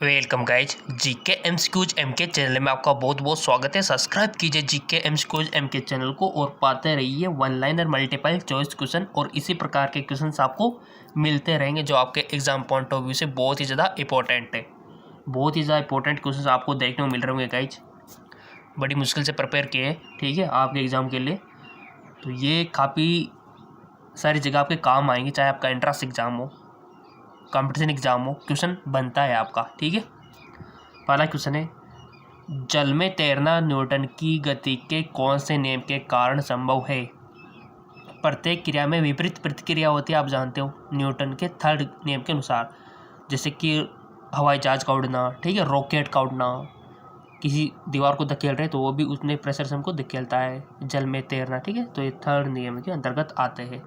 Welcome guys GK MCQs MK channel में आपका बहुत बहुत स्वागत है। सब्सक्राइब कीजिए जीके एमसीक्यूज एमके चैनल को और पाते रहिए one liner multiple choice question और इसी प्रकार के क्वेश्चंस आपको मिलते रहेंगे जो आपके एग्जाम पॉइंट ऑफ व्यू से बहुत ही ज़्यादा इंपॉर्टेंट है। बहुत ही ज़्यादा इंपॉर्टेंट क्वेश्चन आपको देखने को मिल रहे होंगे गाइज, बड़ी मुश्किल से प्रिपेयर किए हैं ठीक है आपके एग्ज़ाम के लिए। तो ये काफ़ी सारी जगह आपके काम आएंगे, चाहे आपका एंट्रेंस एग्ज़ाम हो, कंपटीशन एग्जाम हो, क्वेश्चन बनता है आपका ठीक है। पहला क्वेश्चन है, जल में तैरना न्यूटन की गति के कौन से नियम के कारण संभव है? प्रत्येक क्रिया में विपरीत प्रतिक्रिया होती है, आप जानते हो न्यूटन के थर्ड नियम के अनुसार। जैसे कि हवाई जहाज का उड़ना ठीक है, रॉकेट का उड़ना, किसी दीवार को धकेल रहे तो वो भी उतने प्रेशर से हमको धकेलता है। जल में तैरना ठीक है, तो ये थर्ड नियम के अंतर्गत आते हैं।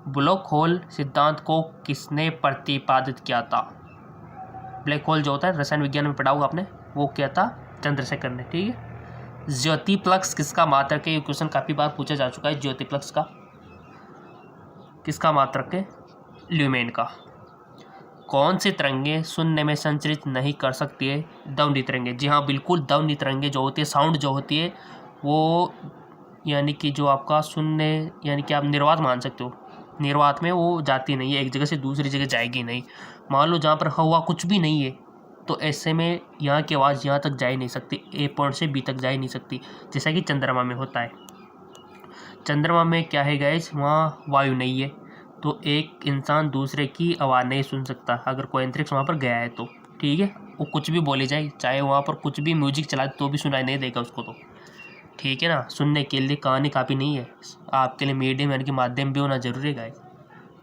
ब्लैक होल सिद्धांत को किसने प्रतिपादित किया था? ब्लैक होल जो होता है रसायन विज्ञान में पढ़ा होगा आपने, वो किया था चंद्रशेखर ने ठीक है। ज्योति प्लक्स किसका मात्रक है? ये क्वेश्चन काफ़ी बार पूछा जा चुका है। ज्योति प्लक्स का किसका मात्रक है? ल्यूमेन का। कौन सी तरंगे शून्य में संचरित नहीं कर सकती है? ध्वनि तरंगे। जी हाँ बिल्कुल, ध्वनि तरंगे जो होती है, साउंड जो होती है वो यानी कि जो आपका शून्य यानी कि आप निर्वात मान सकते हो, निर्वात में वो जाती नहीं है, एक जगह से दूसरी जगह जाएगी नहीं। मान लो जहाँ पर हवा कुछ भी नहीं है तो ऐसे में यहाँ की आवाज़ यहाँ तक जा ही नहीं सकती, ए पॉइंट से बी तक जा ही नहीं सकती, जैसा कि चंद्रमा में होता है। चंद्रमा में क्या है गाइस, वहाँ वायु नहीं है तो एक इंसान दूसरे की आवाज़ नहीं सुन सकता अगर कोई अंतरिक्ष वहाँ पर गया है तो ठीक है। वो कुछ भी बोले जाए, चाहे वहाँ पर कुछ भी म्यूजिक चलाए तो भी सुनाई नहीं देगा उसको तो ठीक है ना। सुनने के लिए कहानी काफ़ी नहीं है, आपके लिए मीडियम यानी कि माध्यम भी होना जरूरी है गाइस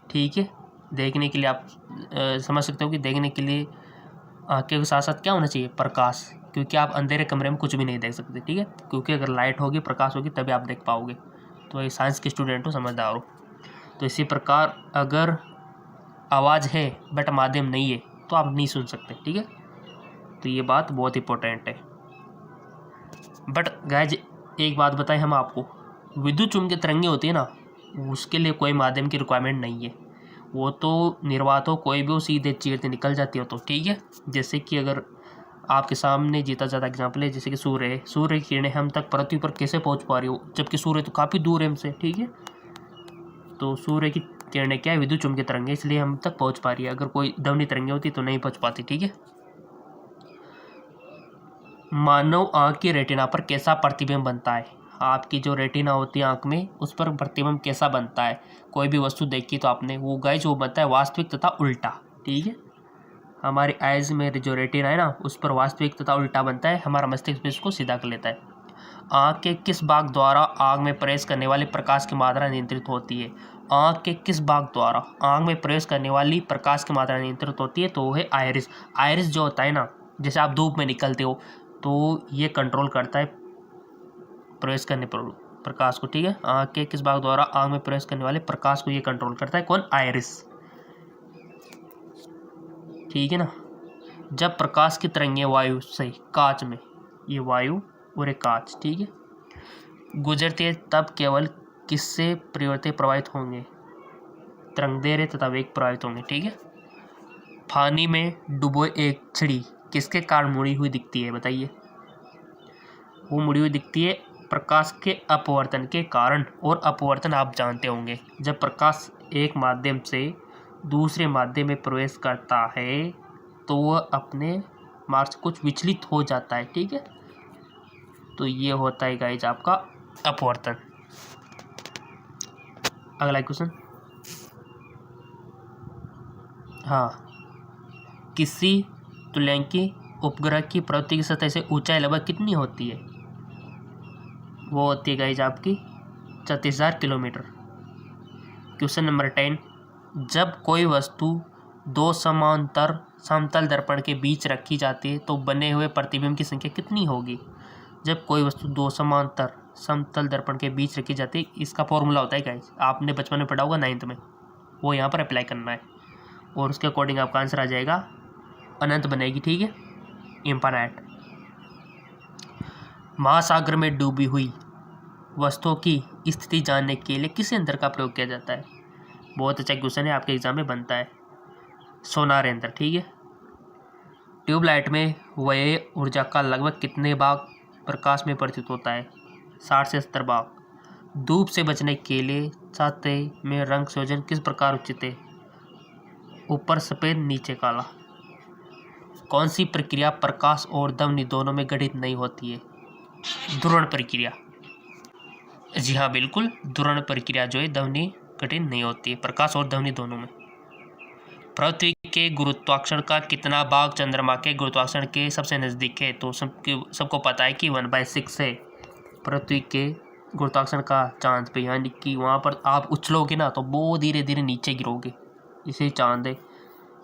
ठीक है। देखने के लिए आप समझ सकते हो कि देखने के लिए आँखें के साथ साथ क्या होना चाहिए? प्रकाश, क्योंकि आप अंधेरे कमरे में कुछ भी नहीं देख सकते ठीक है, क्योंकि अगर लाइट होगी प्रकाश होगी तभी आप देख पाओगे। तो ये साइंस के स्टूडेंट हो, समझदार हो। तो इसी प्रकार अगर आवाज़ है बट माध्यम नहीं है तो आप नहीं सुन सकते ठीक है। तो ये बात बहुत इंपॉर्टेंट है। बट गाइज एक बात बताएं हम आपको, विद्युत चुम्बकीय तरंगे होती है ना, उसके लिए कोई माध्यम की रिक्वायरमेंट नहीं है। वो तो निर्वात हो कोई भी हो, सीधे चीरते निकल जाती हो तो ठीक है। जैसे कि अगर आपके सामने जीता ज़्यादा एग्जाम्पल है, जैसे कि सूर्य है, सूर्य की किरणें हम तक पृथ्वी पर कैसे पहुंच पा रही हो, जबकि सूर्य तो काफ़ी दूर है हमसे ठीक है। तो सूर्य की किरणें क्या है? विद्युत चुम्बकीय तरंगे, इसलिए हम तक पहुंच पा रही है। अगर कोई ध्वनि तरंगे होती तो नहीं पहुंच पाती ठीक है। मानव आँख की रेटिना पर कैसा प्रतिबिंब बनता है? आपकी जो रेटिना होती है आँख में, उस पर प्रतिबिंब कैसा बनता है? कोई भी वस्तु देखी तो आपने, वो गाइज वो बनता है वास्तविक तथा उल्टा ठीक है। हमारी आइज में जो रेटिना है ना, उस पर वास्तविक तथा उल्टा बनता है, हमारा मस्तिष्क भी इसको सीधा कर लेता है। आँख के किस भाग द्वारा आँख में प्रवेश करने वाले प्रकाश की मात्रा नियंत्रित होती है? आँख के किस भाग द्वारा आँख में प्रवेश करने वाली प्रकाश की मात्रा नियंत्रित होती है? तो वो है आयरिस। आयरिस जो होता है ना, जैसे आप धूप में निकलते हो तो ये कंट्रोल करता है प्रवेश करने पर प्रकाश को ठीक है। आँख के किस भाग द्वारा आँख में प्रवेश करने वाले प्रकाश को ये कंट्रोल करता है? कौन? आयरिस ठीक है ना। जब प्रकाश की तरंगें वायु से कांच में, ये वायु और एक कांच ठीक है, गुजरती है तब केवल किससे परिवर्तन प्रभावित होंगे? तरंगदैर्घ्य तथा वेग प्रभावित होंगे ठीक है। पानी में डूबोए एक छिड़ी किसके कारण मुड़ी हुई दिखती है? बताइए। वो मुड़ी हुई दिखती है प्रकाश के अपवर्तन के कारण। और अपवर्तन आप जानते होंगे, जब प्रकाश एक माध्यम से दूसरे माध्यम में प्रवेश करता है तो वह अपने मार्ग से कुछ विचलित हो जाता है ठीक है। तो ये होता है गाइज आपका अपवर्तन। अगला क्वेश्चन, हाँ, किसी तुल्यांकी उपग्रह की पृथ्वी की सतह से ऊंचाई लगभग कितनी होती है? वो होती है गाइज आपकी 34,000 किलोमीटर। क्वेश्चन नंबर 10, जब कोई वस्तु दो समांतर समतल दर्पण के बीच रखी जाती है तो बने हुए प्रतिबिंब की संख्या कितनी होगी? जब कोई वस्तु दो समांतर समतल दर्पण के बीच रखी जाती है, इसका फॉर्मूला होता है गाइस, आपने बचपन में पढ़ा होगा 9th में, वो यहाँ पर अप्लाई करना है और उसके अकॉर्डिंग आपका आंसर आ जाएगा, अनंत बनेगी ठीक है, इनफाइनाइट। महासागर में डूबी हुई वस्तुओं की स्थिति जानने के लिए किस यंत्र का प्रयोग किया जाता है? बहुत अच्छा क्वेश्चन है, आपके एग्जाम में बनता है। सोनार यंत्र ठीक है। ट्यूबलाइट में व्यय ऊर्जा का लगभग कितने भाग प्रकाश में प्रतीत होता है? 60 से 70 भाग। धूप से बचने के लिए छाते में रंग संयोजन किस प्रकार उचित है? ऊपर सफ़ेद नीचे काला। कौन सी प्रक्रिया प्रकाश और ध्वनि दोनों में घटित नहीं होती है? ध्रुवण प्रक्रिया। जी हाँ, बिल्कुल, ध्रुवण प्रक्रिया जो है ध्वनि घटित नहीं होती है, प्रकाश और ध्वनि दोनों में। पृथ्वी के गुरुत्वाकर्षण का कितना भाग चंद्रमा के गुरुत्वाकर्षण के सबसे नज़दीक है? तो सबको पता है कि 1/6 है पृथ्वी के गुरुत्वाकर्षण का चांद पे, यानी कि वहाँ पर आप उछलोगे ना तो बहुत धीरे धीरे नीचे गिरोगे। इसे चांद है,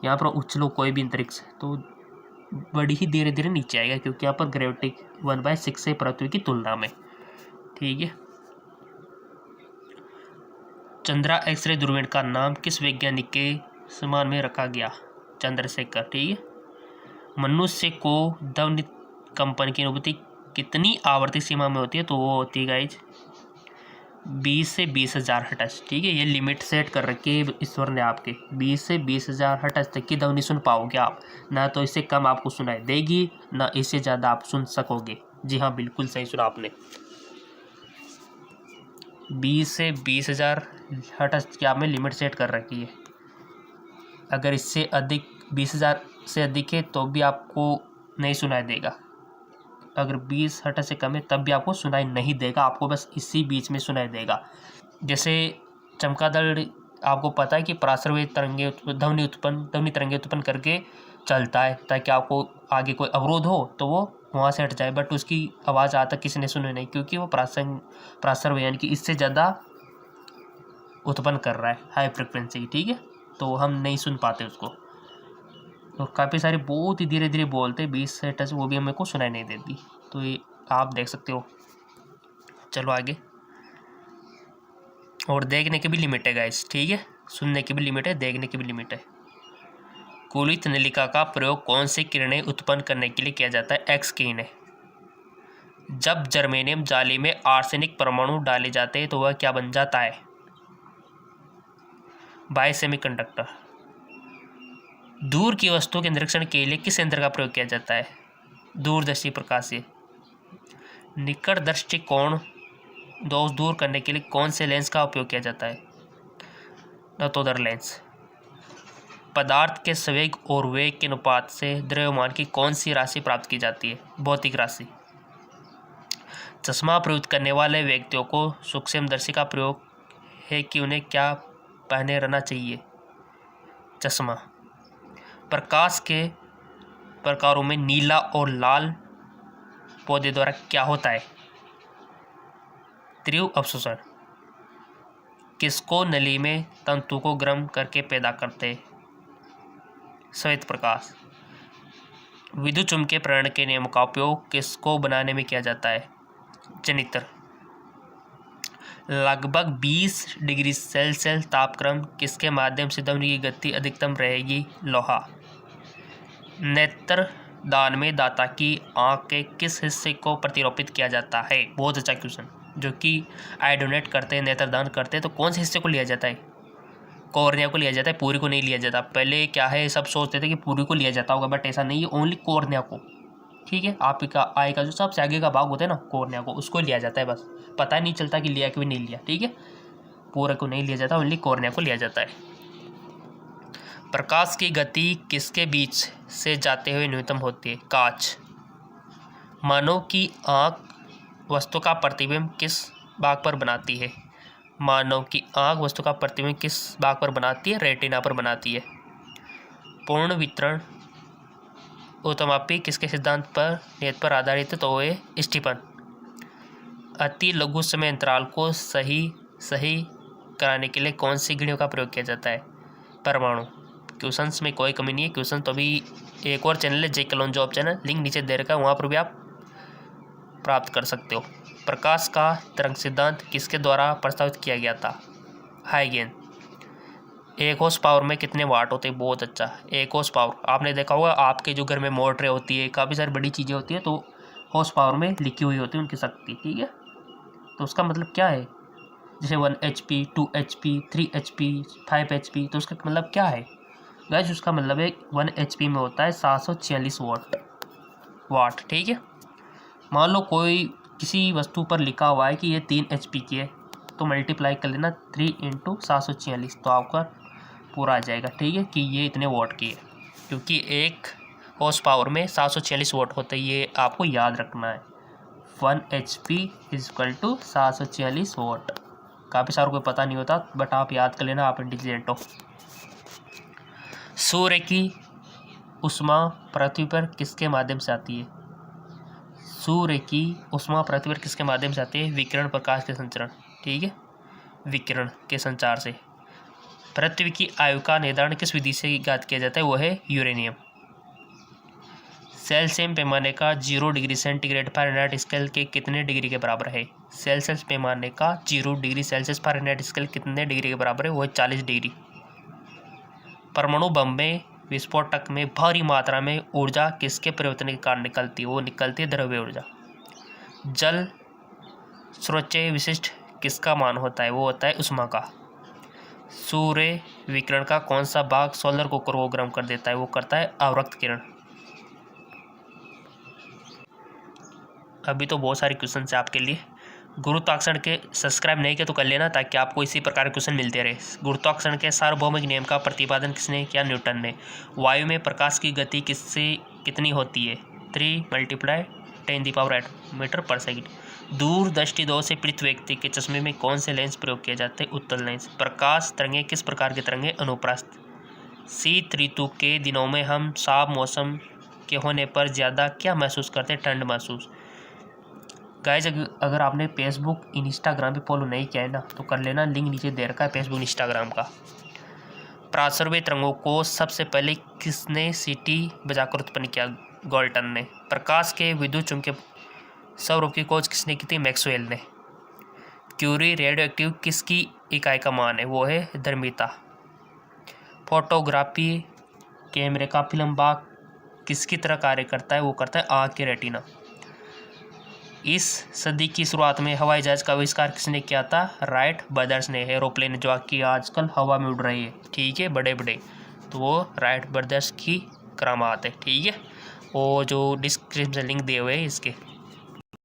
यहाँ पर उछलो कोई भी अंतरिक्ष तो बड़ी ही धीरे धीरे नीचे आएगा, क्योंकि यहाँ पर ग्रेविटी 1/6 है पृथ्वी की तुलना में। ठीक है। चंद्रा एक्सरे दूरबीन का नाम किस वैज्ञानिक के सम्मान में रखा गया? चंद्रशेखर। ठीक है। मनुष्य को ध्वनि कंपन की अनुभूति कितनी आवर्ती सीमा में होती है? तो वो होती है गाइज 20 से 20,000 हर्ट्ज। ठीक है, ये लिमिट सेट कर रखी है ईश्वर ने आपके। 20 से 20,000 हर्ट्ज तक की ध्वनि सुन पाओगे आप, ना तो इससे कम आपको सुनाई देगी, ना इससे ज़्यादा आप सुन सकोगे। जी हाँ, बिल्कुल सही सुना आपने। 20 से 20,000 हर्ट्ज की आपने लिमिट सेट कर रखी है। अगर इससे अधिक 20,000 से अधिक है तो भी आपको नहीं सुनाई देगा। अगर 20 हर्ट्ज से कम है तब भी आपको सुनाई नहीं देगा, आपको बस इसी बीच में सुनाई देगा। जैसे चमगादड़, आपको पता है कि पराश्रव्य तरंगे ध्वनि तरंगे उत्पन्न करके चलता है, ताकि आपको आगे कोई अवरोध हो तो वो वहाँ से हट जाए, बट उसकी आवाज़ आज तक किसी ने सुनी नहीं, क्योंकि वो पराश्रव्य यानी कि इससे ज़्यादा उत्पन्न कर रहा है, हाई फ्रिक्वेंसी। ठीक है, तो हम नहीं सुन पाते उसको। तो काफ़ी सारे बहुत ही धीरे धीरे बोलते 20 से टच, वो भी हमें को सुनाई नहीं देती। तो ये आप देख सकते हो। चलो आगे। और देखने की भी लिमिट है गाइस। ठीक है, सुनने की भी लिमिट है, देखने की भी लिमिट है। कुलित नलिका का प्रयोग कौन सी किरणें उत्पन्न करने के लिए किया जाता है? एक्स किरणें। जब जर्मेनियम जाली में आर्सेनिक परमाणु डाले जाते हैं तो वह क्या बन जाता है? By semiconductor. दूर की वस्तु के निरीक्षण के लिए किस यंत्र का प्रयोग किया जाता है? दूरदर्शी प्रकाशीय। निकट दृष्टिकोण दोष दूर करने के लिए कौन से लेंस का उपयोग किया जाता है? नतोदर लेंस। पदार्थ के संवेग और वेग के अनुपात से द्रव्यमान की कौन सी राशि प्राप्त की जाती है? भौतिक राशि। चश्मा प्रयुक्त करने वाले व्यक्तियों को सूक्ष्मदर्शी का प्रयोग है कि उन्हें क्या पहने रहना चाहिए? चश्मा। प्रकाश के प्रकारों में नीला और लाल पौधे द्वारा क्या होता है? तीव्र अवशोषण। किसको नली में तंतु को गर्म करके पैदा करते? श्वेत प्रकाश। विद्युत चुम्बकीय प्रेरण के नियम का उपयोग किसको बनाने में किया जाता है? जनित्र। लगभग 20 डिग्री सेल्सियस तापक्रम किसके माध्यम से ध्वनि की गति अधिकतम रहेगी? लोहा। नेत्र दान में दाता की आंख के किस हिस्से को प्रतिरोपित किया जाता है? बहुत अच्छा क्वेश्चन। जो कि आई डोनेट करते हैं, नेत्रदान करते हैं, तो कौन से हिस्से को लिया जाता है? कॉर्निया को लिया जाता है, पूरी को नहीं लिया जाता। पहले क्या है, सब सोचते थे कि पूरी को लिया जाता होगा, बट ऐसा नहीं है, ओनली कॉर्निया को। ठीक है, आपका आई का जो सबसे आगे का भाग होता है ना, कॉर्निया को, उसको लिया जाता है। बस पता नहीं चलता कि लिया कि भी नहीं लिया। ठीक है, पूरे को नहीं लिया जाता, ओनली कॉर्निया को लिया जाता है। प्रकाश की गति किसके बीच से जाते हुए न्यूनतम होती है? कांच। मानव की आँख वस्तु का प्रतिबिंब किस भाग पर बनाती है? मानव की आँख वस्तु का प्रतिबिंब किस भाग पर बनाती है? रेटिना पर बनाती है। पूर्ण वितरण उत्तमापी किसके सिद्धांत पर नियत पर आधारित है? तो ये स्टीफन। अति लघु समय अंतराल को सही कराने के लिए कौन सी घड़ियों का प्रयोग किया जाता है? परमाणु। क्वेश्चंस में कोई कमी नहीं है। क्वेश्चन तो अभी एक और चैनल है, जे कलोन जॉब चैनल, लिंक नीचे दे रखा है, वहाँ पर भी आप प्राप्त कर सकते हो। प्रकाश का तरंग सिद्धांत किसके द्वारा प्रस्तावित किया गया था? हाइगेन। 1 हॉर्स पावर में कितने वाट होते हैं? बहुत अच्छा, 1 हॉर्स पावर। आपने देखा होगा आपके जो घर में मोटरें होती है, काफ़ी सारी बड़ी चीज़ें होती है, तो हॉर्स पावर में लिखी हुई होती है उनकी शक्ति। ठीक है, तो उसका मतलब क्या है? जैसे 1 HP, 2 HP, 3 HP, 5 HP, तो उसका मतलब क्या है? गाइस उसका मतलब है 1 HP में होता है 746 वाट। ठीक है, मान लो कोई किसी वस्तु पर लिखा हुआ है कि ये 3 HP की है, तो मल्टीप्लाई कर लेना 3 × 746, तो आपका पूरा आ जाएगा। ठीक है, कि ये इतने वाट की है, क्योंकि एक हॉर्स पावर में 746 वाट होता है, ये आपको याद रखना है। 1 HP = 746 वाट। काफ़ी सारों को पता नहीं होता, बट आप याद कर लेना, आप इंटेलिजेंट हो। सूर्य की ऊष्मा पृथ्वी पर किसके माध्यम से आती है? सूर्य की ऊष्मा पृथ्वी पर किसके माध्यम से आती है? विकिरण प्रकाश के संचरण। ठीक है, विकिरण के संचार से। पृथ्वी की आयु का निर्धारण किस विधि से ज्ञात किया जाता है? वो है यूरेनियम। सेल्सियस पैमाने का 0 डिग्री सेंटीग्रेड फ़ारेनहाइट स्केल के कितने डिग्री के बराबर है? सेल्सियस पैमाने का 0 डिग्री सेल्सियस फ़ारेनहाइट स्केल कितने डिग्री के बराबर है? वो है 40 डिग्री। परमाणु बम में विस्फोटक में भारी मात्रा में ऊर्जा किसके परिवर्तन के कारण निकलती है? वो निकलती है द्रव्य ऊर्जा। जल स्रोत विशिष्ट किसका मान होता है? वो होता है उष्मा का। सूर्य विकिरण का कौन सा भाग सोलर को गर्म कर देता है? वो करता है अवरक्त किरण। अभी तो बहुत सारे क्वेश्चन है आपके लिए। गुरुत्वाकर्षण के सब्सक्राइब नहीं किया तो कर लेना, ताकि आपको इसी प्रकार के क्वेश्चन मिलते रहे। गुरुत्वाकर्षण के सार्वभौमिक नियम का प्रतिपादन किसने किया? न्यूटन ने। वायु में प्रकाश की गति किससे कितनी होती है? 3 × 10⁸ मीटर/सेकंड। दूरदृष्टि दोष से पीड़ित व्यक्ति के चश्मे में कौन से लेंस प्रयोग किए जाते हैं? उत्तल लेंस। प्रकाश तरंगे किस प्रकार की तरंगे? अनुप्रस्थ। शीत ऋतु के दिनों में हम साफ मौसम के होने पर ज़्यादा क्या महसूस करते हैं? ठंड महसूस। गाइज अगर आपने फेसबुक इंस्टाग्राम पे फॉलो नहीं किया है ना, तो कर लेना, लिंक नीचे दे रखा है फेसबुक इंस्टाग्राम का। प्रासर्वे तरंगों को सबसे पहले किसने सीटी बजाकर उत्पन्न किया? गॉल्टन ने। प्रकाश के विद्युत चुंबकीय स्वरूप की खोज किसने की थी? मैक्सवेल ने। क्यूरी रेडियोएक्टिव किसकी इकाई का मान है? वो है धर्मिता। फोटोग्राफी कैमरे का फिल्म बाग किसकी तरह कार्य करता है? वो करता है आँख के रेटिना। इस सदी की शुरुआत में हवाई जहाज का आविष्कार किसने किया था? राइट ब्रदर्स ने। एरोप्लेन जो कि आजकल हवा में उड़ रही है, ठीक है, बड़े बड़े, तो वो राइट ब्रदर्स की करामात है। ठीक है, और जो डिस्क्रिप्शन लिंक दिए हुए हैं इसके।